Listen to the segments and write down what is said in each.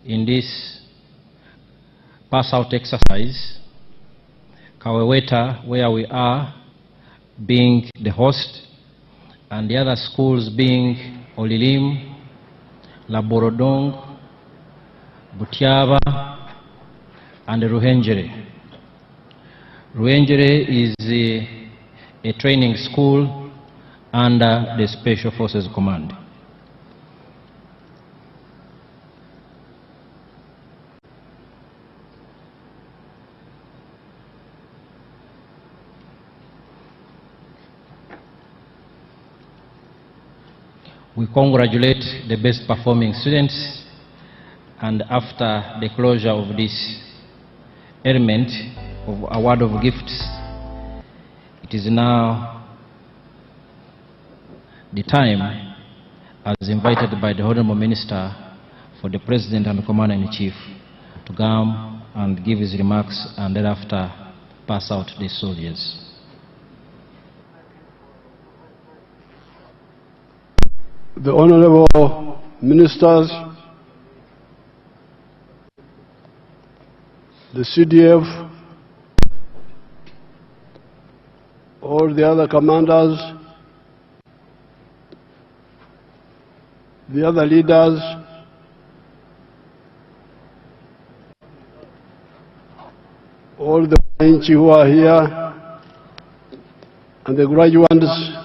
in this pass-out exercise. Kaweweta, where we are, being the host, and the other schools being Olilim, Laborodong, Butiaba, and Ruhengeri. Ruhengeri is a training school under the Special Forces Command. We congratulate the best performing students, and after the closure of this element of award of gifts, it is now the time, as invited by the Honorable Minister, for the President and Commander-in-Chief to come and give his remarks and thereafter pass out the soldiers. The Honorable Ministers, the CDF, all the other commanders, the other leaders, all the Wananchi who are here, and the graduates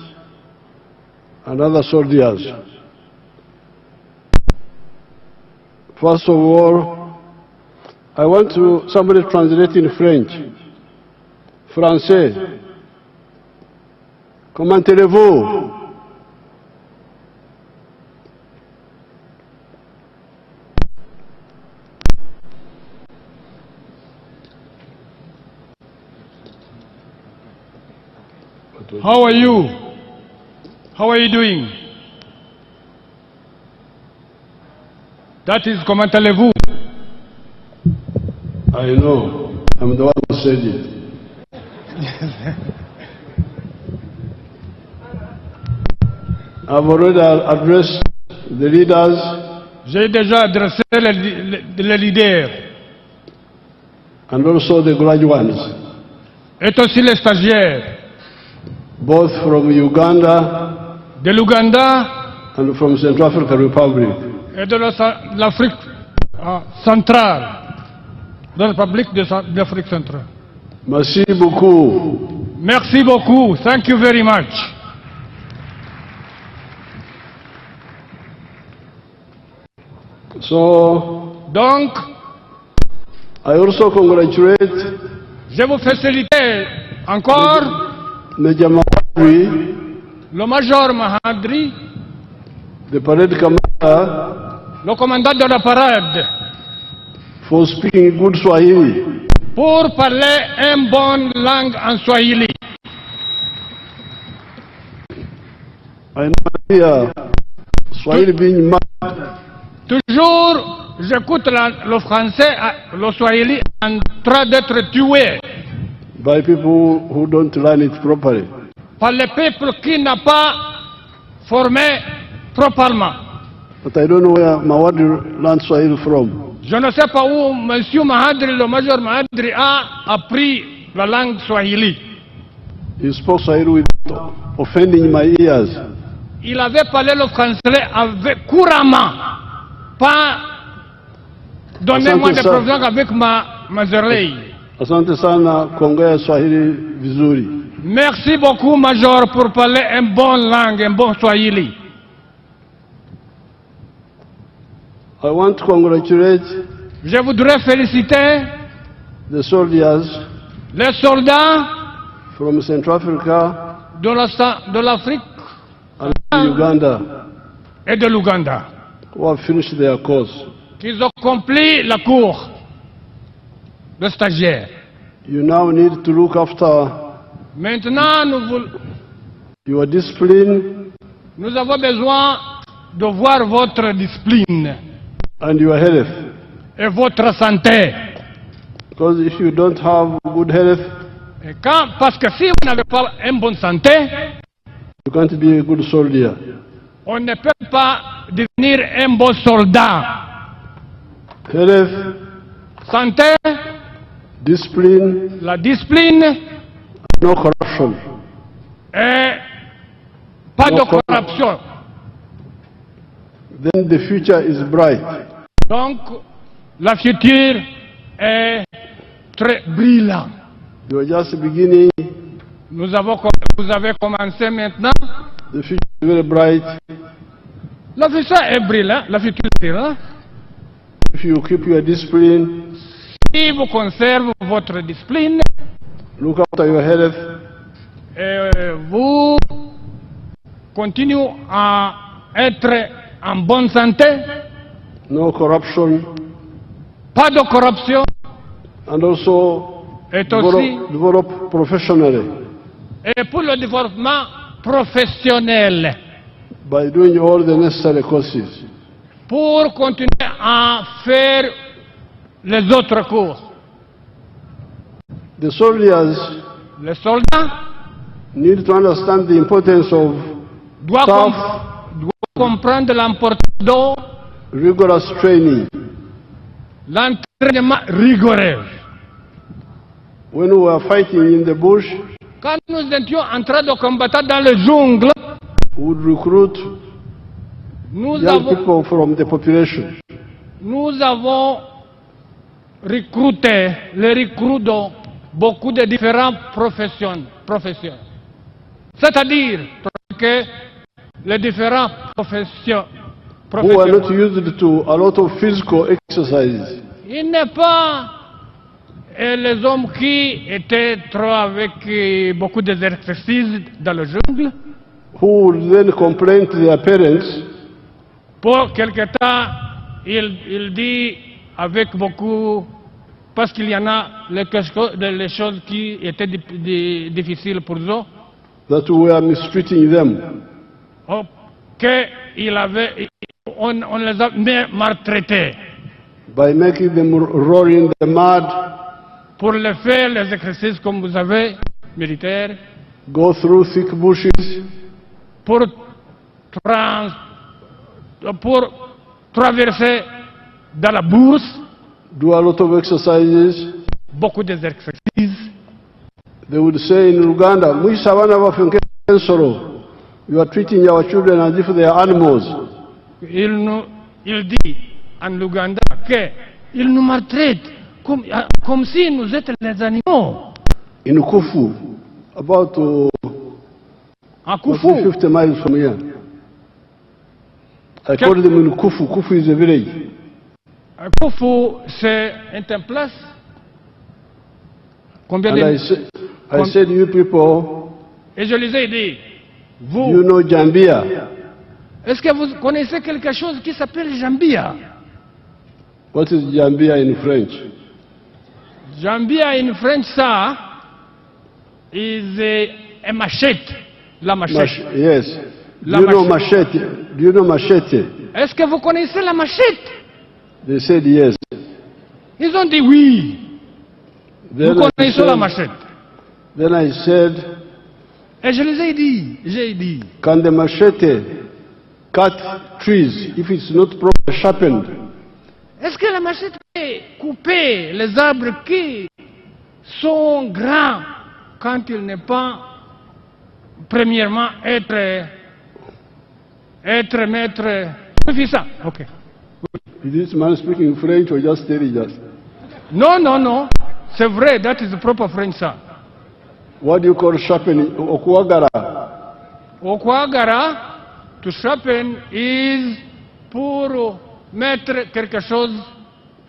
and other soldiers. First of all, I want somebody translate in French. Français. Comment allez-vous? How are you? How are you doing? That is comment allez-vous? I know. I'm the one who said it. I've already addressed the leaders. J'ai déjà adressé les leaders. And also the graduates. Et aussi les stagiaires. Both from Uganda. De l'Ouganda. And from Central African Republic. Et de l'Afrique centrale. De la République d'Afrique centrale. Merci beaucoup. Merci beaucoup. Thank you very much. Donc, I also congratulate. Je vous félicite encore. Major Mahadri, le Major Mahadri, the parade commander, le commandant de la parade, for speaking good Swahili, pour parler une bonne langue en Swahili. I know here, Swahili being mad. Toujours, j'écoute le français, le Swahili en train d'être tué. By people who don't learn it properly. Par les peuples qui n'ont pas formé proprement. But I don't know where Mahadri learned Swahili from. Je ne sais pas où M. Mahadri, le Major Mahadri, a appris la langue Swahili. He spoke Swahili without offending my ears. Il avait parlé le français couramment, pas donner-moi des problèmes avec mes oreilles. Asante sana kuongea Swahili vizuri. Merci beaucoup, Major, pour parler une bonne langue, un bon Swahili. I want to congratulate. Je voudrais féliciter the soldiers. Les soldats from Central Africa. De l'Afrique. And Uganda. Et de l'Ouganda. Who have finished their course. Qu'ils ont accompli la cour. Le stagiaire. You now need to look after. Maintenant, your discipline. Nous avons besoin de voir votre discipline. And your health. Et votre santé. Because if you don't have good health. Parce que si vous n'avez pas une bonne santé, you can't be a good soldier. On ne peut pas devenir un bon soldat. health, santé, discipline, la discipline no corruption. et pas de corruption. Then the future is bright. Donc, la future est très brillante. You are just beginning. Vous avez commencé maintenant. The future is very bright. La future est brillante. La future est brillante. If you keep your discipline, Si vous conservez votre discipline look after your health, et vous continuez à être en bonne santé, no corruption, pas de corruption, and also et aussi develop professionally et pour le développement professionnel, by doing all the necessary courses. pour continuer à faire les autres cours. The soldiers Les soldats need to understand the importance of doivent, tough, doivent comprendre l'importance de rigorous training. l'entraînement rigoureux. When we were fighting in the bush, Quand nous étions en train de combattre dans le jungle, we would recruit nous young avons, people from the population. nous avons recruté les recrues de beaucoup de différentes professions. C'est-à-dire que les différentes professions. Who are not used to a lot of physical exercise. Il n'est pas les hommes qui étaient trop avec beaucoup d'exercices dans le jungle. Who would then complain to their parents Pour quelque temps, il dit avec beaucoup, parce qu'il y en a les choses qui étaient difficiles pour eux, that we were mistreating them. on les a maltraités. By making them roll in the mud, Pour le faire, les exercices comme vous avez, militaires, go through thick bushes, pour traverser dans la bourse, do a lot of exercises. beaucoup d'exercices. They would say in Uganda, "Mwisha abana baffe nk'ensolo." You are treating our children as if they are animals. Il dit en Ouganda qu'il nous maltraite comme si nous étions les animaux. In Kufu, about En Kouffou, 50 miles from here. I call them in Kufu. Kufu is a village. Kouffou, c'est une place. Combien And de... I said, you people, Et je les ai dit, vous, you know Jambia. est-ce que vous connaissez quelque chose qui s'appelle Jambia? What is Jambia in French? Jambia in French, ça, is a machette. La machette. Yes. La Do you know machete. machete? Do you know machete? Est-ce que vous connaissez la machette? They said yes. Ils ont dit oui. Then Nous I connaissons la said, machette. then I said, Et je les ai dit, j'ai dit, can the machete cut trees if it's not properly sharpened? est-ce que la machette peut couper les arbres qui sont grands quand il n'est pas, premièrement, être maître suffisant? Ok. Is this man speaking French or just telling us? Non, non, non. C'est vrai, that is the proper French, ça. What do you call sharpening? Okuagara. Okwagara, to sharpen is pour mettre quelque chose.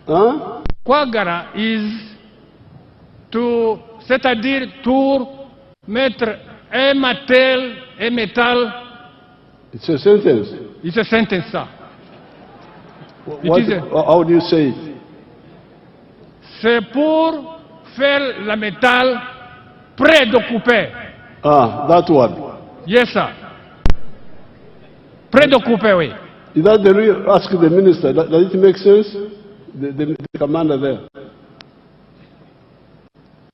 Huh? Okwagara is to, c'est-à-dire pour mettre un métal. It's a sentence. It's a sentence, ça. What, how do you say it? C'est pour faire le métal prêt de couper. Ah, that one. Yes, sir. Prêt de couper, oui. Is that the real? Ask the minister. Does it make sense? The commander there.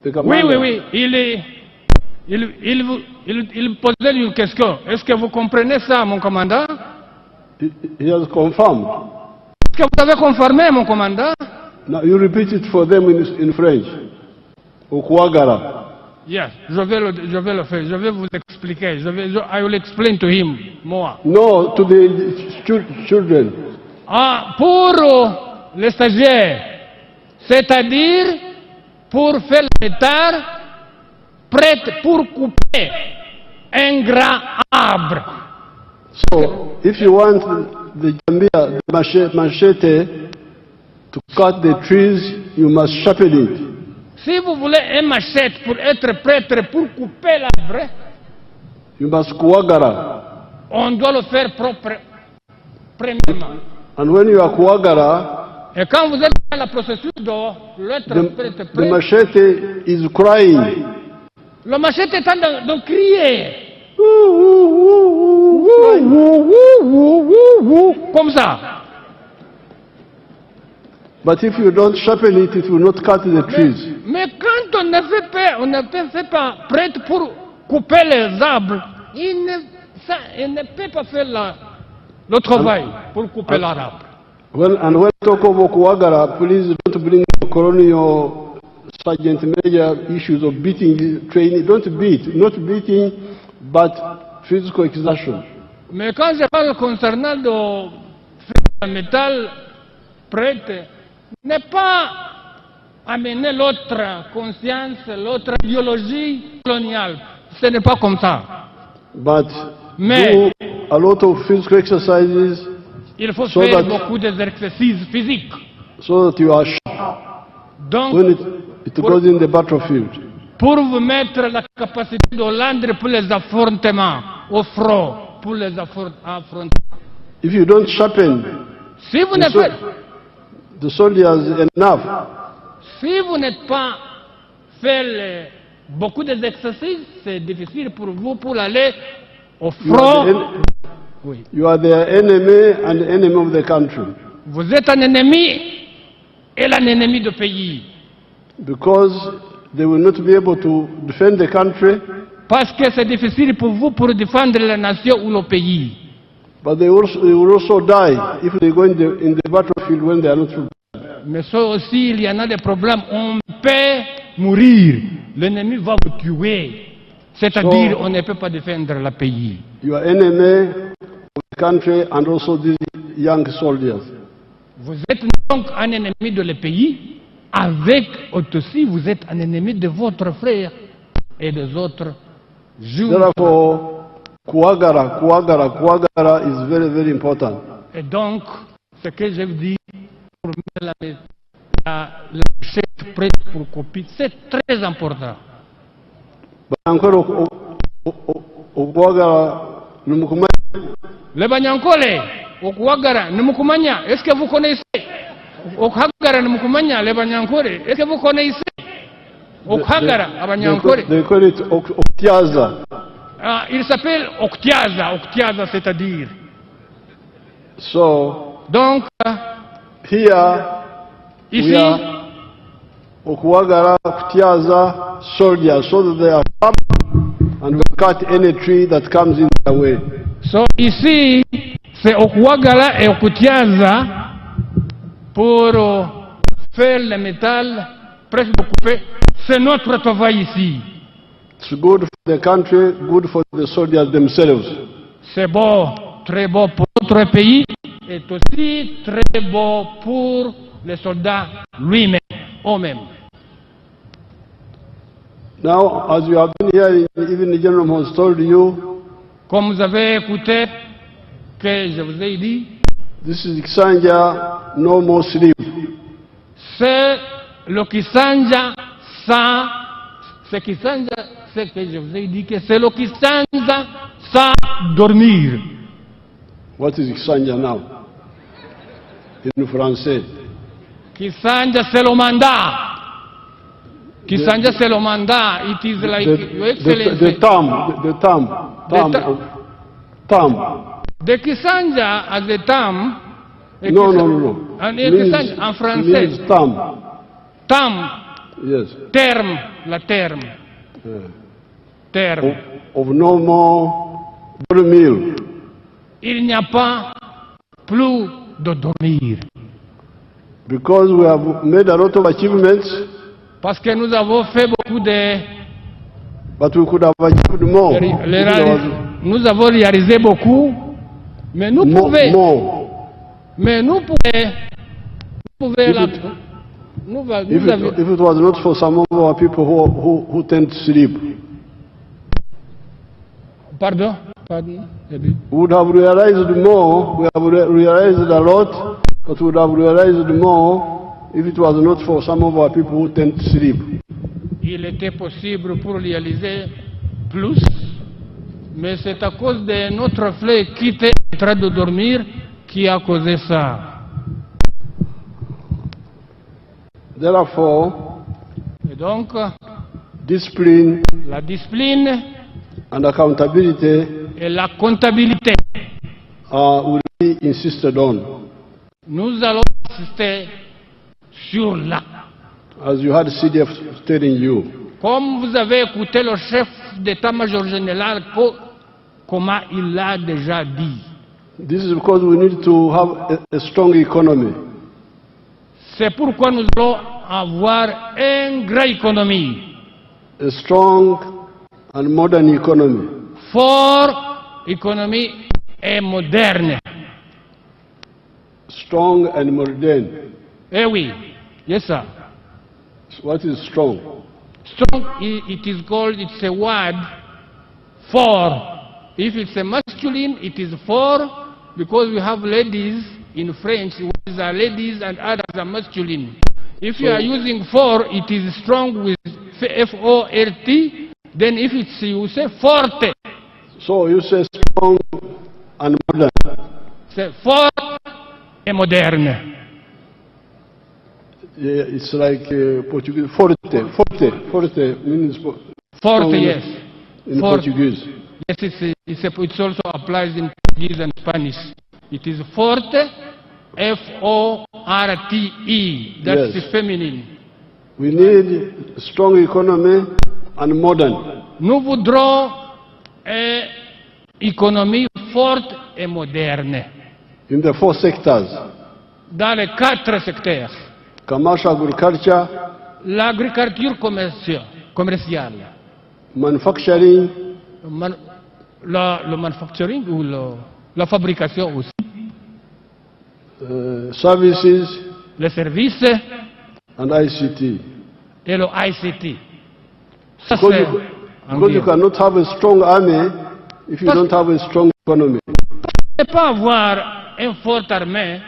The Oui, commander. oui, oui. Il posait une question. Est-ce que vous comprenez ça, mon commandant? He has confirmed. Est-ce que vous avez confirmé, mon commandant? Now you repeat it for them in French. Okuagara. Yes, je vais le faire. Je vais vous expliquer. I will explain to him more. No, to the children. Pour les stagiaires, c'est-à-dire pour faire le métal, prête pour couper un grand arbre. So, if you want the jambia, the machete, to cut the trees, you must sharpen it. Si vous voulez un machette pour être prêtre pour couper l'arbre, You must kuagara. on doit le faire propre, premièrement. And when you are kuagara, Et quand vous êtes dans la procédure l'être prêtre, the machete is crying. le machette est en train de crier. Comme ça. But if you don't sharpen it, it will not cut the trees. Mais quand on ne fait pas prêtre pour couper les arbres, il ne peut pas faire le travail pour couper l'arbre. When you talk about kuagara, please don't bring colonial sergeant major issues of beating, training. Don't beat, not beating, but physical exertion. Mais quand je parle concernant le métal prêtre, n'est pas amener l'autre conscience, l'autre idéologie coloniale. Ce n'est pas comme ça. But Mais do a lot of physical exercises il faut so faire that- beaucoup d'exercices physiques. so that you are sharp Donc, when it goes in the battlefield. pour vous mettre la capacité de l'endre pour les affrontements, au front, pour les affrontements. If you don't sharpen Si vous n'êtes pas, the soldiers enough, si vous n'êtes pas fait beaucoup d'exercices, c'est difficile pour vous pour aller au you are, front. Oui. you are their enemy and the enemy of the country. Vous êtes un ennemi et un ennemi du pays. Because they will not be able to defend the country, Parce que c'est difficile pour vous pour défendre la nation ou le pays. but they will also die if they go in the battlefield when they are not prepared. Mais ça aussi, il y en a des problèmes. On peut mourir. L'ennemi va vous tuer. C'est-à-dire, on ne peut pas défendre le pays. You are enemy of the country and also these young soldiers. Vous êtes donc un ennemi de le pays, avec aussi vous êtes un ennemi de votre frère et des autres jeunes. Therefore, kuagara is very, very important. Et donc, ce que je vous dis, pour mettre la chef prête pour copie, c'est très important. Banyankole okuagara numukumanya. Le Banyankole, Okuagara, Numukumanya, est-ce que vous connaissez? Okuagara, Numukumanya, le Banyankole, est-ce que vous connaissez? Okuagara, Banyankole. They call it Oktiaza. Il s'appelle Oktiaza, c'est-à-dire. So Donc, here ici, we are Okuagara, Oktiaza soldiers, so that they are sharp and will cut any tree that comes in their way. ici, c'est Okuagara et Okutiaza pour faire le métal, presque couper. C'est notre travail ici. It's good for the country, good for the soldiers themselves. C'est beau, très beau pour notre pays et aussi très beau pour les soldats lui-même, eux-mêmes. Now, as you have been hearing, even the general has told you, Comme vous avez écouté, que je vous ai dit, this is Kisanja, no more sleep. c'est le Kisanja sans, c'est Kisanja, c'est que je vous ai dit que c'est le Kisanja sans dormir. What is Kisanja now? In français. Kisanja c'est le mandat. Kisanja c'est le mandat. It is like Your Excellency. The term De Kisanja as a term. No. En Means- Kisanja, en français. means term. Terme, Yes. terme, la terme. Terme. Of no more meal. Il n'y a pas plus de dormir. Because we have made a lot of achievements, parce que nous avons fait beaucoup de... but we could have achieved more. Nous avons réalisé beaucoup, mais nous pouvons... Mais nous pouvons... If it was not for some of our people who tend to sleep, Pardon? we would have realized more. We have realized a lot, but we would have realized more if it was not for some of our people who tend to sleep. Il était possible pour réaliser plus, mais c'est à cause de notre fleuve qui était en train de dormir qui a causé ça. Therefore, Et donc, discipline la discipline and accountability et la comptabilité, will be insisted on. nous allons insister sur là. As you had CDF telling you. Comme vous avez écouté le chef d'état-major général, comment il l'a déjà dit. This is because we need to have a strong economy. C'est pourquoi nous allons avoir une grande économie. A strong and modern economy. Forte économie et moderne. Strong and modern. Eh oui, yes sir. What is strong? Strong, it is called, it's a word for. If it's a masculine, it is for, because we have ladies in French, ones are ladies and others are masculine. If you are using for, it is strong with F-O-R-T, then if it's, you say forte. So you say strong and modern. C'est fort et moderne. Yeah, it's like Portuguese. Forte means Forte, yes. in Forte. Portuguese. Yes, it also applies in Portuguese and Spanish. It is forte, F-O-R-T-E. That's Yes. the feminine. We need a strong economy and modern. Nous voudrons une économie forte et moderne In the 4 sectors: dans les 4 secteurs. commercial, agriculture, L'agriculture commerciale, manufacturing, le manufacturing ou la fabrication aussi, services, les services and ICT. et le ICT. Ça, Because c'est you, en because you bien. cannot have a strong army if you don't have a strong economy. Ne pas avoir une forte armée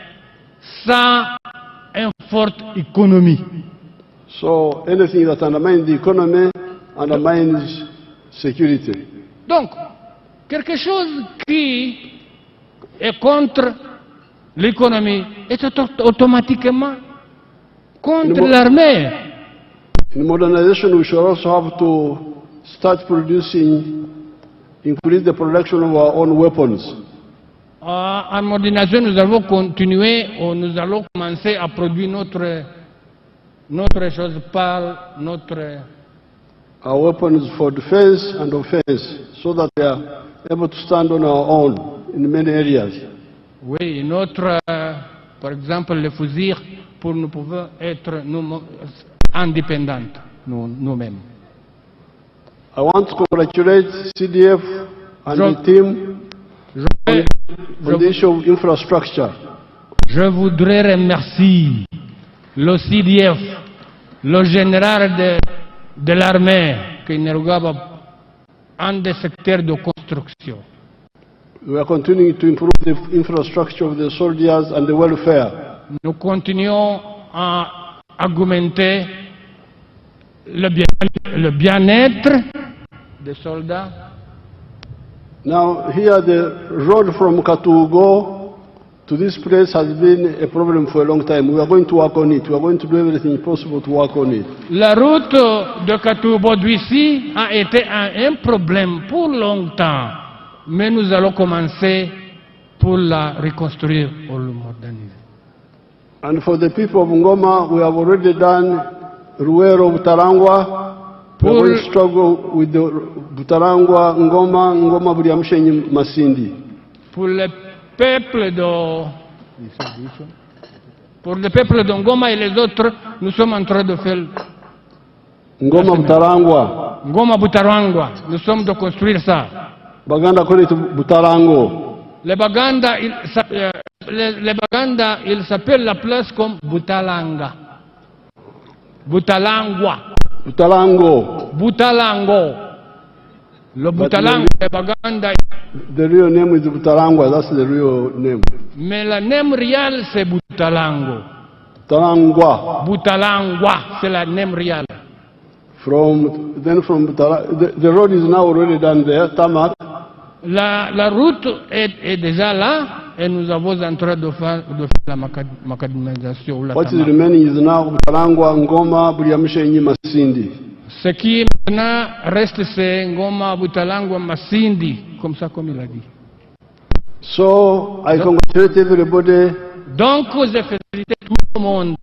sans une forte économie. So anything that undermines the economy undermines security. Donc, quelque chose qui est contre l'économie est automatiquement contre l'armée. In modernization, we should also have to start increase the production of our own weapons. En modernisation, nous allons continuer, nous allons commencer à produire notre chose par notre... Our weapons for defense and offense, so that we are able to stand on our own in many areas. Oui, par exemple, les fusils pour nous pouvoir être indépendants, nous-mêmes. I want to congratulate CDF and the team on the issue of infrastructure. Je voudrais remercier le CDF, le général de l'armée, qui nous regarde en des secteurs de construction. We are continuing to improve the infrastructure of the soldiers and the welfare. Nous continuons à augmenter le bien-être des soldats. Now, here the road from Katugo to this place has been a problem for a long time. We are going to work on it. We are going to do everything possible to work on it. La route de Katubo-Dwissi a été un problème pour longtemps, mais nous allons commencer pour la reconstruire ou la moderniser. And for the people of Ngoma, we have already done Ruero Butarangwa. We are going to struggle with the Butarangwa, Ngoma Buriamshenyi Masindi. Pour le peuple Pour le peuple de Ngoma et les autres, nous sommes en train de faire Ngoma Butarangwa. Ngoma Butarangwa. Nous sommes de construire ça. Baganda Koletu Butarango. Les Baganda, il s'appelle la place comme Butalanga. Butalangwa. Butalango. Butalango. Le Butalango, les Baganda. The real name is Butarangwa, that's the real name. Mais la name réelle, c'est Butalango. Butarangwa. Butalangwa, c'est la name réelle. From the road is now already done there, tarmac. La route est déjà là et nous avons en train de faire la macadamisation. What is remaining is now Butarangwa, Ngoma, Buriamishenyi, Masindi. Ce qui maintenant reste, c'est Ngoma, Butalangwa, Masindi, comme ça, comme il a dit. So, I congratulate everybody. Donc, j'ai félicité tout le monde.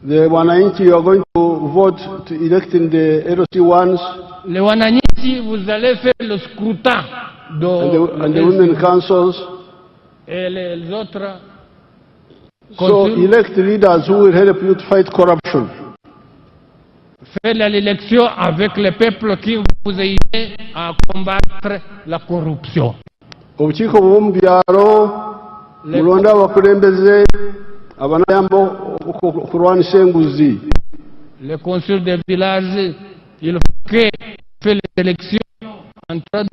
The Wananchi, you are going to vote to elect in the LC1s. Les Wananchi, vous allez faire le scrutin And the women councils. et les autres. So, elect leaders who will help you to fight corruption. Faites l'élection avec le peuple qui vous aide à combattre la corruption. Obukiiko bw'omubyalo mulonda abakulembeze abanayamba okulwanisa enguzi. Le conseil des villages, il faut que fait les élections en train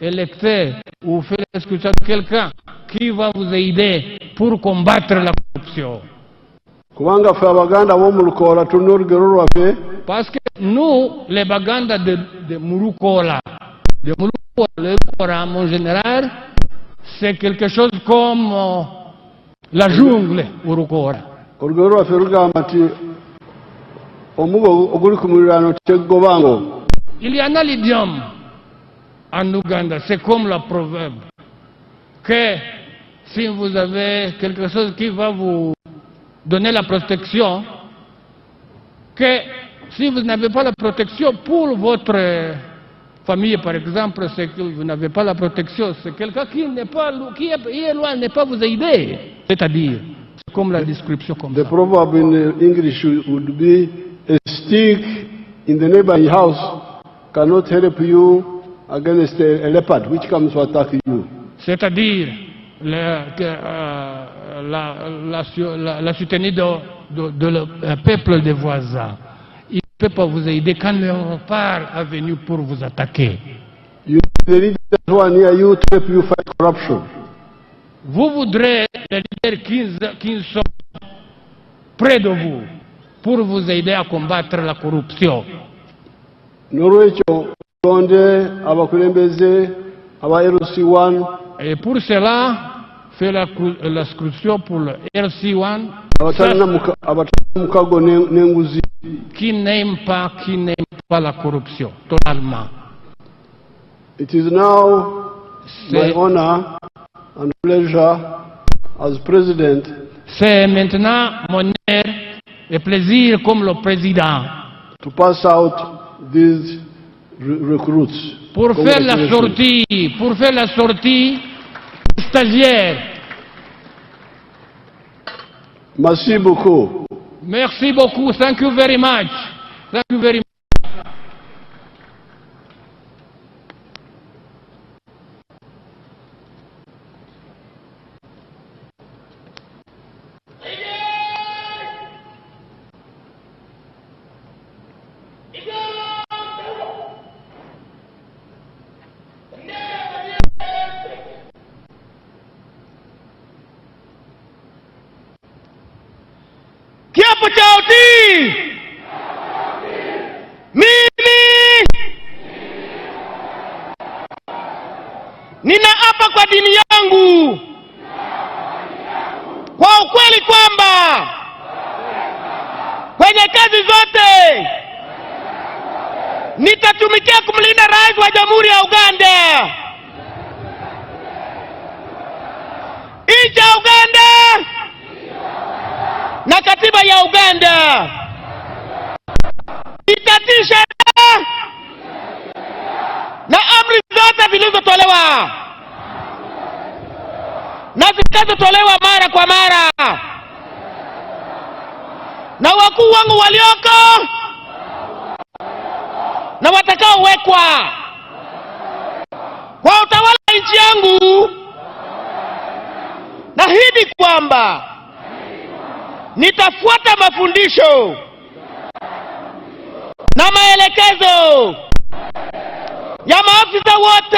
d'électer ou faire l'exclusion de quelqu'un qui va vous aider pour combattre la corruption. Kubanga ffe Abaganda b'omu Lukoola tulina olugero lwaffe. Parce que nous, les Baganda de Murukola, le Rukora en général, c'est quelque chose comme la jungle au Rukora. Olugero lwaffe lugamba nti omugo oguli ku muliraano teggobango. Il y en a l'idiome en Ouganda, c'est comme le proverbe, que si vous avez quelque chose qui va vous donner la protection, que si vous n'avez pas la protection pour votre famille, par exemple, c'est que vous n'avez pas la protection, c'est quelqu'un qui est loin, n'est pas vous aider. C'est-à-dire, c'est comme la description comme ça. The proverb in English would be, a stick in the neighboring house cannot help you against a leopard which comes to attack you. C'est-à-dire, la soutenue de le peuple des voisins. Il ne peut pas vous aider quand le rempart est venu pour vous attaquer. You the leaders who are near you to help you fight corruption. Vous voudrez les leaders qui sont près de vous pour vous aider à combattre la corruption. N'olwekyo tulonde abakulembeze aba LC1. Et pour cela, faire la scrutin pour le LC1 mukago n'enguzi. qui n'aime pas la corruption, totalement. It is now my honor and pleasure as president C'est maintenant mon honneur et plaisir comme le président to pass out these recruits. pour faire la sortie stagiaire. Merci beaucoup. Merci beaucoup. Thank you very much. Thank you very much. Kiapo cha utii. Mimi ninaapa kwa dini yangu kwa ukweli kwamba kwenye kazi zote nitatumikia kumlinda rais wa Jamhuri ya Uganda, nchi ya Uganda na katiba ya Uganda. Nitatii sheria na amri zote zilizotolewa na zitakazotolewa mara kwa mara na wakuu wangu walioko na watakaowekwa kwa utawala wa nchi yangu, naahidi kwamba nitafuata mafundisho na maelekezo ya maafisa wote